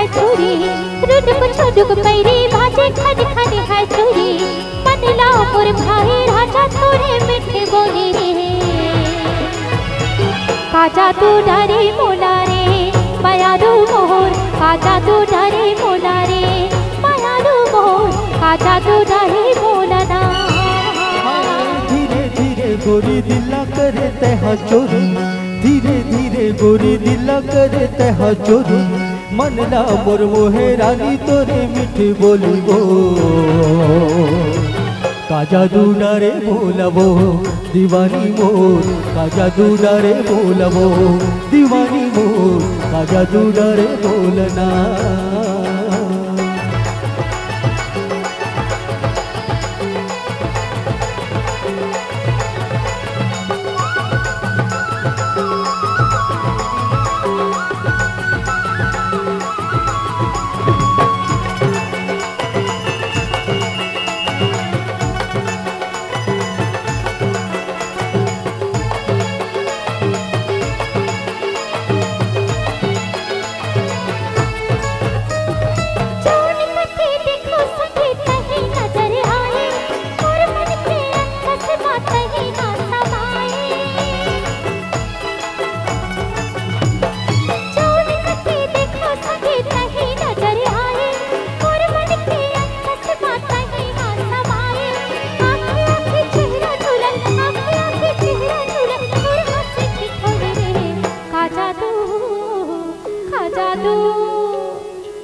है चूरी रुडुक छुडुक पैरी बाजे खन खन है चूरी मनला मोर भाई राजा थोड़े मीठे बोली रे काजा तू डरे मोला रे मायालू मोर काजा तू डरे मोला रे मायालू मोर काजा तू डरे मोला ना धीरे धीरे गोरी दिला करे तह चोरी धीरे धीरे गोरी दिला करे तह चोरी मनला मोर मोहे रानी तोरे मीठी बोली गो काजा तू डरे बोलबो दीवानी मोर काजा तू डरे बोलबो दीवानी मोर काजा तू डरे बोलना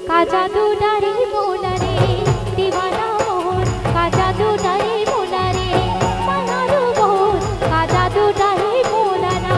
काजा तू डरे बोला रे दीवाना मोर काजा तू डरे बोला रे मायालू मोर काजा तू डरे बोला ना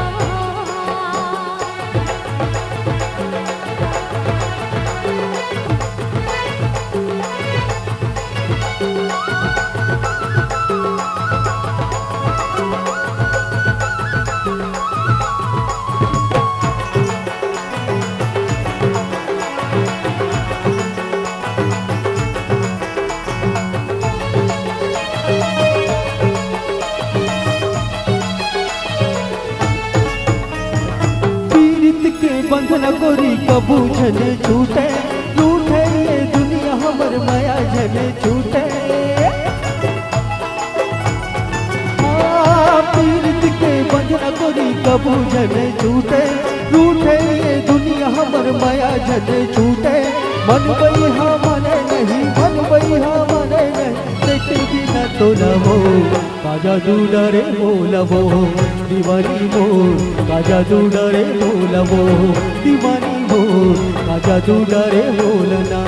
बंधन गोरी कबू झन छूटे रूठे ये दुनिया हमर माया झन छूटे पीड़ित के बंधन गोरी कबू झन छूटे रूठे ये दुनिया हमर माया झन छूटे मन बइहा मने नहीं मन बइहा मने नहीं देखे बिना तो न हो काजा तू डरे बोलबो दीवानी मोर काजा तू डरे बोलबो दीवानी मोर काजा तू डरे बोलना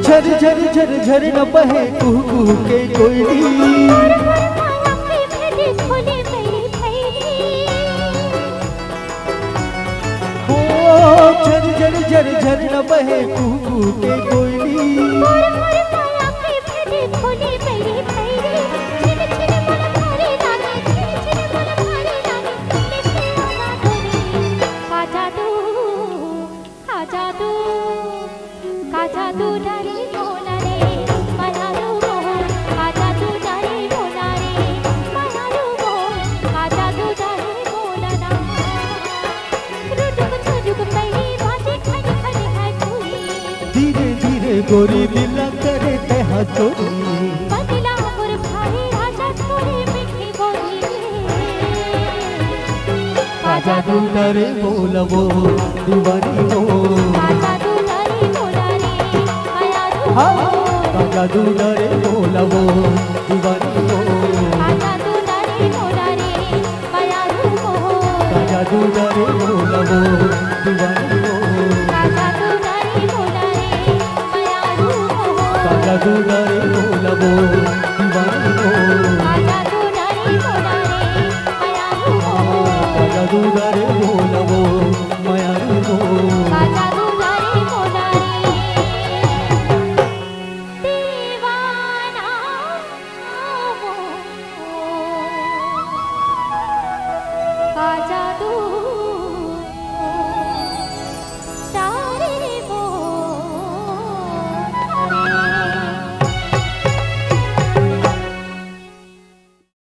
झर झर झर झर न बहे कुह कुह के कोयली हो झर झर झर झर न बहे कुह कुह के कोयली काजा तू डरे बोला रे मायालू मोर काजा तू डरे बोला रे मायालू मोर काजा तू डरे बोला ना रुडुक छुडुक पैरी बाजे खन खन है चूरी धीरे धीरे गोरी दिला करे तह चोरी बदला मोर भाई राजा थोड़े मीठी बोली काजा तू डरे बोलबो दीवानी मोर काजा तू डरे बोला रे मायालू काजा तू डरे बोलबो दीवानी मोर काजा तू डरे बोला रे मायालू मोर काजा तू डरे